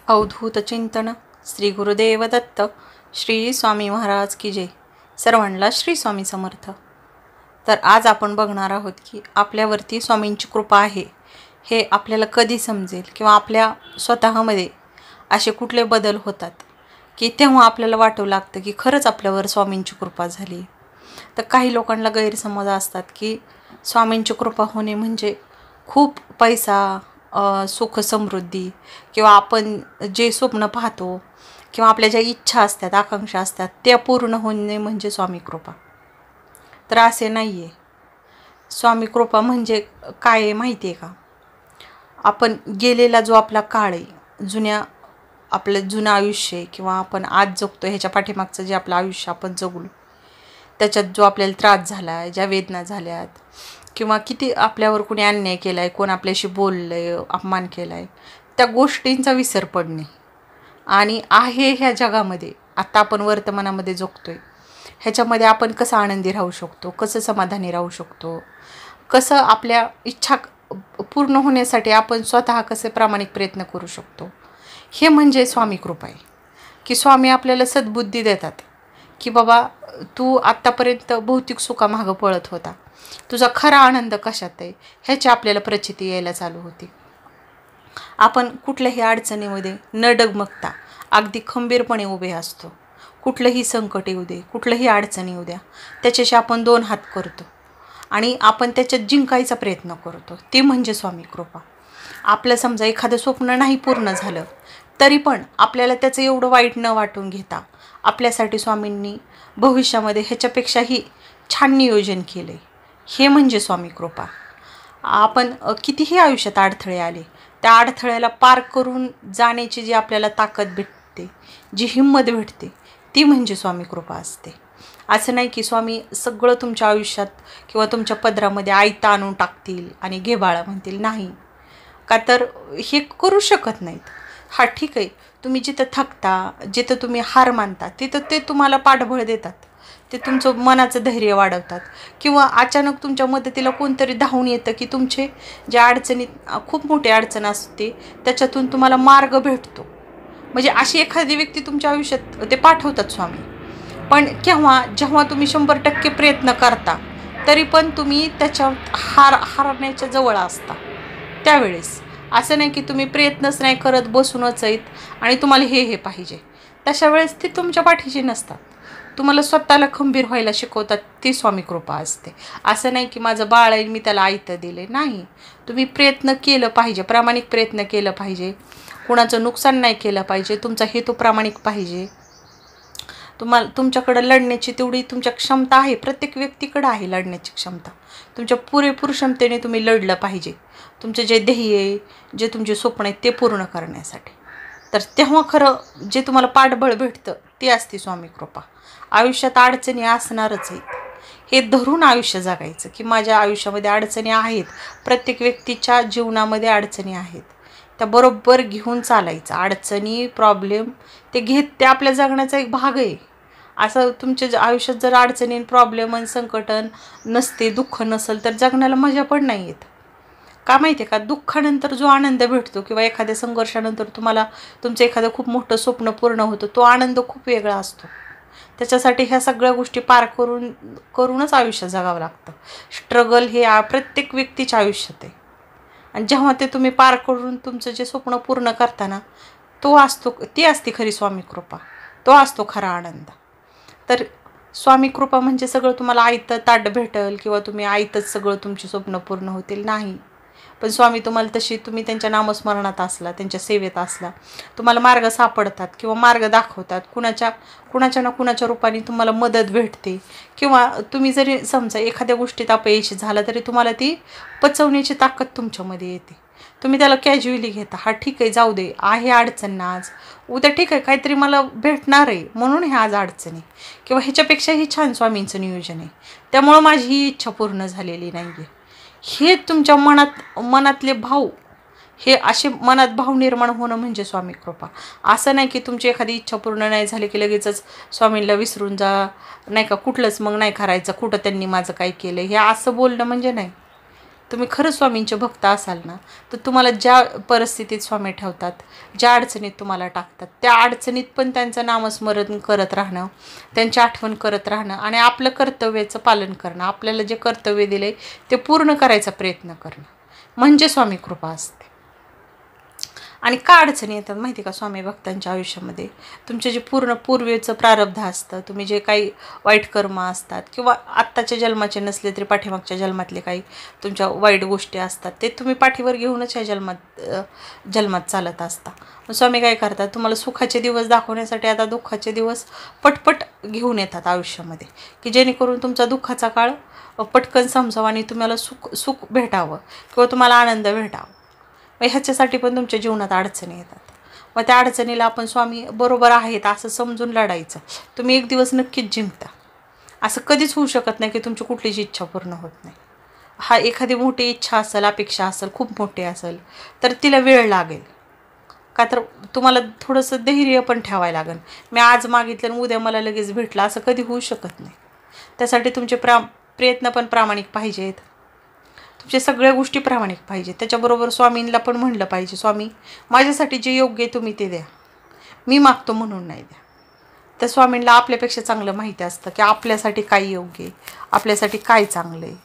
अवधूत चिंतन श्री गुरुदेव दत्त श्री स्वामी महाराज की जय. सर्वांना श्री स्वामी समर्थ. तर आज आपण बघणार आहोत की आपल्यावरती स्वामींची कृपा आहे हे आपल्याला कधी समजेल किंवा आपल्या स्वतःमध्ये असे कुठले बदल होतात की तेव्हा आपल्याला वाटू लागतं की खरंच आपल्यावर स्वामींची कृपा झाली. तर काही लोकांना गैरसमज असतात की स्वामींची कृपा होणे म्हणजे खूप पैसा, सुख समृद्धी किंवा आपण जे स्वप्न पाहतो किंवा आपल्या ज्या इच्छा असतात, आकांक्षा असतात त्या पूर्ण होणे म्हणजे स्वामी कृपा. तर असे नाही आहे. स्वामी कृपा म्हणजे काय आहे माहिती आहे का? आपण गेलेला जो आपला काळ आहे, आपलं जुनं आयुष्य आहे किंवा आपण आज जगतो ह्याच्या पाठीमागचं जे आपलं आयुष्य आपण जगलो त्याच्यात जो आपल्याला त्रास झाला आहे, ज्या वेदना झाल्यात किंवा किती आपल्यावर कोणी अन्याय केला आहे, कोण आपल्याशी बोललं आहे, अपमान केला आहे, त्या गोष्टींचा विसर पडणे आणि आहे ह्या जगामध्ये आत्ता आपण वर्तमानामध्ये जगतो आहे ह्याच्यामध्ये आपण कसं आनंदी राहू शकतो, कसं समाधानी राहू शकतो, कसं आपल्या इच्छा पूर्ण होण्यासाठी आपण स्वतः कसे प्रामाणिक प्रयत्न करू शकतो, हे म्हणजे स्वामी कृपा आहे. की स्वामी आपल्याला सद्बुद्धी देतात की बाबा तू आत्तापर्यंत भौतिक सुखामागं पळत होता, तुझा खरा आनंद कशात आहे ह्याची आपल्याला प्रचिती यायला चालू होती. आपण कुठल्याही अडचणीमध्ये न डगमगता अगदी खंबीरपणे उभे असतो. कुठलंही संकट येऊ दे, कुठलंही अडचणी येऊ द्या, त्याच्याशी आपण 2 हात करतो आणि आपण त्याच्यात जिंकायचा प्रयत्न करतो. ते म्हणजे स्वामी कृपा. आपलं समजा एखादं स्वप्न नाही पूर्ण झालं तरी पण आपल्याला त्याचं एवढं वाईट न वाटून घेता आपल्यासाठी स्वामींनी भविष्यामध्ये ह्याच्यापेक्षाही छान नियोजन केलं आहे, हे म्हणजे स्वामी कृपा. आपण कितीही आयुष्यात अडथळे आले, त्या अडथळ्याला पार करून जाण्याची जी आपल्याला ताकद भेटते, जी हिंमत भेटते, ती म्हणजे स्वामी कृपा असते. असं नाही की स्वामी सगळं तुमच्या आयुष्यात किंवा तुमच्या पदरामध्ये आयतं आणून टाकतील आणि घे बाळा म्हणतील, नाही का, तर हे करू शकत नाहीत. हा ठीक आहे, तुम्ही जिथं थकता, जिथं तुम्ही हार मानता तिथं ते तुम्हाला पाठबळ देतात, ते तुमचं मनाचं धैर्य वाढवतात किंवा अचानक तुमच्या मदतीला कोणतरी धावून येतं की तुमचे ज्या अडचणीत खूप मोठी अडचण असते त्याच्यातून तुम्हाला मार्ग भेटतो. म्हणजे अशी एखादी व्यक्ती तुमच्या आयुष्यात ते पाठवतात स्वामी. पण जेव्हा तुम्ही 100% प्रयत्न करता तरी पण तुम्ही त्याच्या हारण्याच्या जवळ असता. त्यावेळेस असं नाही की तुम्ही प्रयत्नच नाही करत बसूनच आहेत आणि तुम्हाला हे पाहिजे, तशा वेळेस ते तुमच्या पाठीशी नसतात. तुम्हाला स्वतःला खंबीर व्हायला शिकवतात, ती स्वामी कृपा असते. असं नाही की माझं बाळ आहे मी त्याला आयतं दिले, नाही. तुम्ही प्रयत्न केलं पाहिजे, प्रामाणिक प्रयत्न केलं पाहिजे, कुणाचं नुकसान नाही केलं पाहिजे, तुमचा हेतू प्रामाणिक पाहिजे. तुमच्याकडं लढण्याची तेवढी तुमच्या क्षमता आहे, प्रत्येक व्यक्तीकडं आहे लढण्याची क्षमता. तुमच्या पुरेपूर क्षमतेने तुम्ही लढलं पाहिजे तुमचे जे ध्येय आहे, जे तुमचे स्वप्न आहेत ते पूर्ण करण्यासाठी. तर तेव्हा खरं जे तुम्हाला पाठबळ भेटतं ते असते स्वामी कृपा. आयुष्यात अडचणी असणारच आहेत, हे धरून आयुष्य जगायचं की माझ्या आयुष्यामध्ये अडचणी आहेत, प्रत्येक व्यक्तीच्या जीवनामध्ये अडचणी आहेत, त्या बरोबर घेऊन चालायचं. अडचणी, प्रॉब्लेम ते आपल्या जगण्याचा एक भाग आहे. असं तुमच्या आयुष्यात जर अडचणी, प्रॉब्लेम आणि संकटन नसते, दुःख नसेल तर जगण्याला मजा पण नाही येत. का माहिती आहे का? दुःखानंतर जो आनंद भेटतो किंवा एखाद्या संघर्षानंतर तुम्हाला तुमचं एखादं खूप मोठं स्वप्न पूर्ण होतं, तो आनंद खूप वेगळा असतो. त्याच्यासाठी ह्या सगळ्या गोष्टी पार करूनच आयुष्य जगावं लागतं. स्ट्रगल हे प्रत्येक व्यक्तीच्या आयुष्यात आहे आणि जेव्हा ते तुम्ही पार करून तुमचं जे स्वप्न पूर्ण करताना ती असते खरी स्वामी कृपा, तो असतो खरा आनंद. तर स्वामी कृपा म्हणजे सगळं तुम्हाला आयतं ताट भेटेल किंवा तुम्ही आयतंच सगळं तुमची स्वप्न पूर्ण होतील, नाही. पण स्वामी तुम्हाला तुम्ही त्यांच्या नामस्मरणात असला, त्यांच्या सेवेत असला, तुम्हाला मार्ग सापडतात किंवा मार्ग दाखवतात. कुणाच्या ना कुणाच्या रूपाने तुम्हाला मदत भेटते किंवा तुम्ही जरी समजा एखाद्या गोष्टीत अपयशी झाला तरी तुम्हाला ती पचवण्याची ताकद तुमच्यामध्ये येते. तुम्ही त्याला कॅज्युअली घेता, हा ठीक आहे, जाऊ दे, आहे अडचण ना आज, उद्या ठीक आहे काहीतरी मला भेटणार आहे म्हणून हे आज अडचणी किंवा ह्याच्यापेक्षाही छान स्वामींचं नियोजन आहे, त्यामुळं माझी ही इच्छा पूर्ण झालेली नाही आहे. हे तुमच्या मनातले भाव, हे असे मनात भाव निर्माण होणं म्हणजे स्वामी कृपा. असं नाही की तुमची एखादी इच्छा पूर्ण नाही झाली की लगेचच स्वामींना विसरून जा, नाही का, कुठलंच मग नाही करायचं, कुठं त्यांनी माझं काय केलं, हे असं बोलणं म्हणजे नाही. तुम्ही खरंच स्वामींचे भक्त असाल ना, तर तुम्हाला ज्या परिस्थितीत स्वामी ठेवतात, ज्या अडचणीत तुम्हाला टाकतात, त्या अडचणीत पण त्यांचं नामस्मरण करत राहणं, त्यांची आठवण करत राहणं आणि आपलं कर्तव्याचं पालन करणं, आपल्याला जे कर्तव्य दिले ते पूर्ण करायचा प्रयत्न करणं, म्हणजे स्वामी कृपा असते. आणि का अडचणी येतात माहिती का स्वामी भक्तांच्या आयुष्यामध्ये? तुमचे जे पूर्वीचं प्रारब्ध असतं, तुम्ही जे काही वाईट कर्म असतात किंवा आत्ताच्या जन्माचे नसले तरी पाठीमागच्या जन्मातले काही तुमच्या वाईट गोष्टी असतात, ते तुम्ही पाठीवर घेऊनच ह्या जन्मात चालत असता. मग स्वामी काय करतात? तुम्हाला सुखाचे दिवस दाखवण्यासाठी आता दुःखाचे दिवस पटपट घेऊन येतात आयुष्यामध्ये, की जेणेकरून तुमचा दुःखाचा काळ पटकन समजावा आणि तुम्हाला सुख भेटावं किंवा तुम्हाला आनंद भेटावा. मग ह्याच्यासाठी पण तुमच्या जीवनात अडचणी येतात. मग त्या अडचणीला आपण स्वामी बरोबर आहेत असं समजून लढायचं. तुम्ही एक दिवस नक्कीच जिंकता. असं कधीच होऊ शकत नाही की तुमची कुठलीच इच्छा पूर्ण होत नाही. हा एखादी मोठी इच्छा असेल, अपेक्षा असेल, खूप मोठी असेल, तर तिला वेळ लागेल. का तर तुम्हाला थोडंसं धैर्य पण ठेवायला लागेल. मी आज मागितलं आणि उद्या मला लगेच भेटलं असं कधी होऊ शकत नाही. त्यासाठी तुमचे प्रयत्न पण प्रामाणिक पाहिजेत, तुमच्या सगळ्या गोष्टी प्रामाणिक पाहिजे. त्याच्याबरोबर स्वामींना पण म्हणलं पाहिजे, स्वामी माझ्यासाठी जे योग्य आहे तुम्ही ते द्या, मी मागतो म्हणून नाही द्या. तर स्वामींना आपल्यापेक्षा चांगलं माहिती असतं की आपल्यासाठी काय योग्य आहे, आपल्यासाठी काय चांगलं आहे.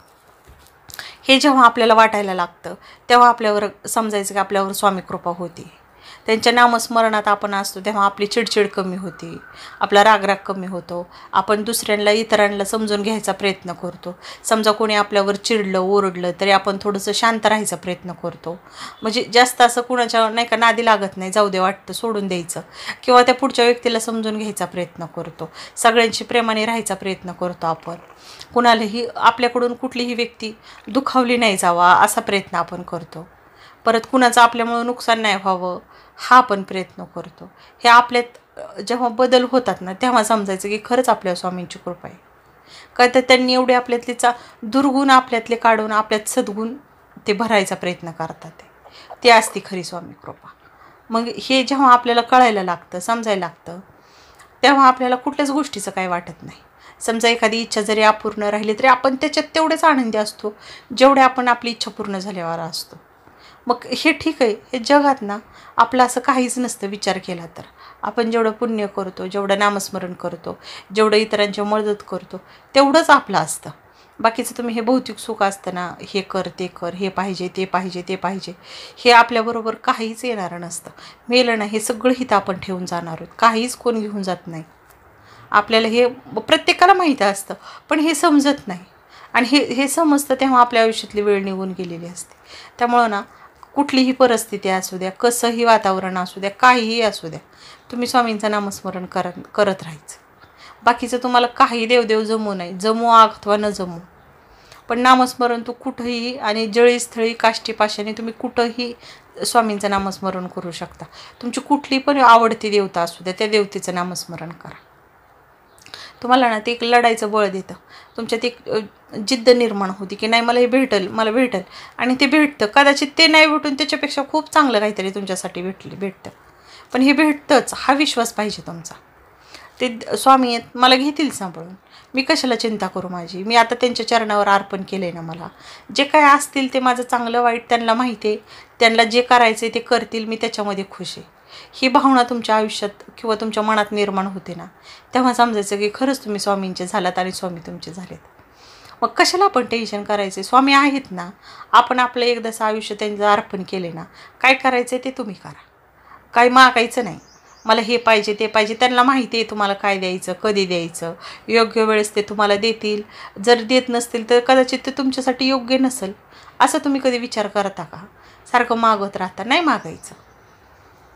हे जेव्हा आपल्याला वाटायला लागतं तेव्हा आपल्यावर समजायचं की आपल्यावर स्वामी कृपा होती. त्यांच्या नामस्मरणात आपण असतो तेव्हा आपली चिडचिड कमी होते, आपला रागराग कमी होतो, आपण दुसऱ्यांना इतरांना समजून घ्यायचा प्रयत्न करतो. समजा कोणी आपल्यावर चिडलं ओरडलं तरी आपण थोडंसं शांत राहायचा प्रयत्न करतो. म्हणजे जास्त असं कुणाच्या नाही का नादी लागत नाही, जाऊ दे वाटतं सोडून द्यायचं, किंवा त्या पुढच्या व्यक्तीला समजून घ्यायचा प्रयत्न करतो. सगळ्यांशी प्रेमाने राहायचा प्रयत्न करतो आपण. कुणालाही आपल्याकडून कुठलीही व्यक्ती दुखावली नाही जावा असा प्रयत्न आपण करतो. परत कुणाचं आपल्यामुळं नुकसान नाही व्हावं हा पण प्रयत्न करतो. हे आपल्यात जेव्हा बदल होतात ना तेव्हा समजायचं की खरंच आपल्या स्वामींची कृपा आहे. का तर त्यांनी एवढे आपल्यातले दुर्गुण आपल्यातले काढून आपल्यात सद्गुण ते भरायचा प्रयत्न करतात. ते असते खरी स्वामी कृपा. मग हे जेव्हा आपल्याला कळायला लागतं, समजायला लागतं, तेव्हा आपल्याला कुठल्याच गोष्टीचं काही वाटत नाही. समजा एखादी इच्छा जरी अपूर्ण राहिली तरी आपण त्याच्यात तेवढेच आनंदी असतो जेवढे आपण आपली इच्छा पूर्ण झाल्यावर असतो. मग हे ठीक आहे. हे जगात ना आपलं असं काहीच नसतं विचार केला तर. आपण जेवढं पुण्य करतो, जेवढं नामस्मरण करतो, जेवढं इतरांची मदत करतो तेवढंच आपलं असतं. बाकीचं तुम्ही हे भौतिक सुख असतं ना, हे कर ते कर, हे पाहिजे ते पाहिजे ते पाहिजे, हे आपल्याबरोबर काहीच येणारं नसतं. मेलं ना हे सगळं हिथं आपण ठेवून जाणार आहोत, काहीच कोण घेऊन जात नाही. आपल्याला हे प्रत्येकाला माहिती असतं पण हे समजत नाही. आणि हे समजतं तेव्हा आपल्या आयुष्यातली वेळ निघून गेलेली असते. त्यामुळं ना कुठलीही परिस्थिती असू द्या, कसंही वातावरण असू द्या, काहीही असू द्या, तुम्ही स्वामींचं नामस्मरण करत राहायचं. बाकीचं तुम्हाला काही देवदेव जमू नाही, जमू अथवा न जमू, पण नामस्मरण तू कुठंही आणि जळीस्थळी काष्टीपाशाने तुम्ही कुठंही स्वामींचं नामस्मरण करू शकता. तुमची कुठली पण आवडती देवता असू द्या, त्या देवतेचं नामस्मरण करा. तुम्हाला ना ते एक लढायचं बळ देतं. तुमच्यात एक जिद्द निर्माण होती की नाही मला हे भेटेल, मला भेटेल, आणि ते भेटतं. कदाचित ते नाही भेटून त्याच्यापेक्षा खूप चांगलं काहीतरी तुमच्यासाठी भेटतं, पण हे भेटतंच हा विश्वास पाहिजे तुमचा. ते स्वामी मला घेतील सांभाळून, मी कशाला चिंता करू माझी, मी आता त्यांच्या चरणावर अर्पण केलं आहे ना, मला जे काय असतील ते माझं चांगलं वाईट त्यांना माहिती आहे, त्यांना जे करायचं आहे ते करतील, मी त्याच्यामध्ये खुश आहे. ही भावना तुमच्या आयुष्यात किंवा तुमच्या मनात निर्माण होते ना तेव्हा समजायचं की खरंच तुम्ही स्वामींचे झालात आणि स्वामी तुमचे झालेत. मग कशाला आपण टेन्शन करायचे? स्वामी आहेत ना, आपण आपलं एकदाचं आयुष्य त्यांचं अर्पण केले ना, काय करायचं ते तुम्ही करा. काय मागायचं नाही, मला हे पाहिजे ते पाहिजे. त्यांना माहिती आहे तुम्हाला काय द्यायचं, कधी द्यायचं, योग्य वेळेस ते तुम्हाला देतील. जर देत नसतील तर कदाचित ते तुमच्यासाठी योग्य नसेल. असं तुम्ही कधी विचार करता का? सारखं मागत राहता, नाही मागायचं.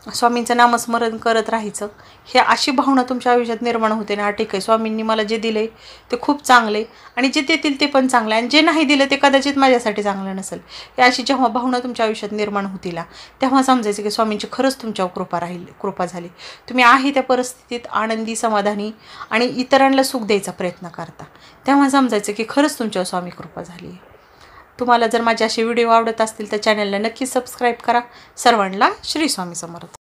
स्वामींचं नामस्मरण करत राहायचं. हे अशी भावना तुमच्या आयुष्यात निर्माण होते ना, ठीक आहे स्वामींनी मला जे दिले ते खूप चांगले आणि जे देतील ते पण चांगले, आणि जे नाही दिलं ते कदाचित माझ्यासाठी चांगलं नसेल. हे अशी जेव्हा भावना तुमच्या आयुष्यात निर्माण होतील तेव्हा समजायचं की स्वामींची खरंच तुमच्यावर कृपा झाली. तुम्ही आहे त्या परिस्थितीत आनंदी, समाधानी आणि इतरांना सुख द्यायचा प्रयत्न करता. तेव्हा समजायचं की खरंच तुमच्यावर स्वामी कृपा झाली आहे. तुम्हाला जर माझे असे व्हिडिओ आवडत असतील तर चॅनलला नक्की सबस्क्राईब करा. सर्वांना श्री स्वामी समर्थ.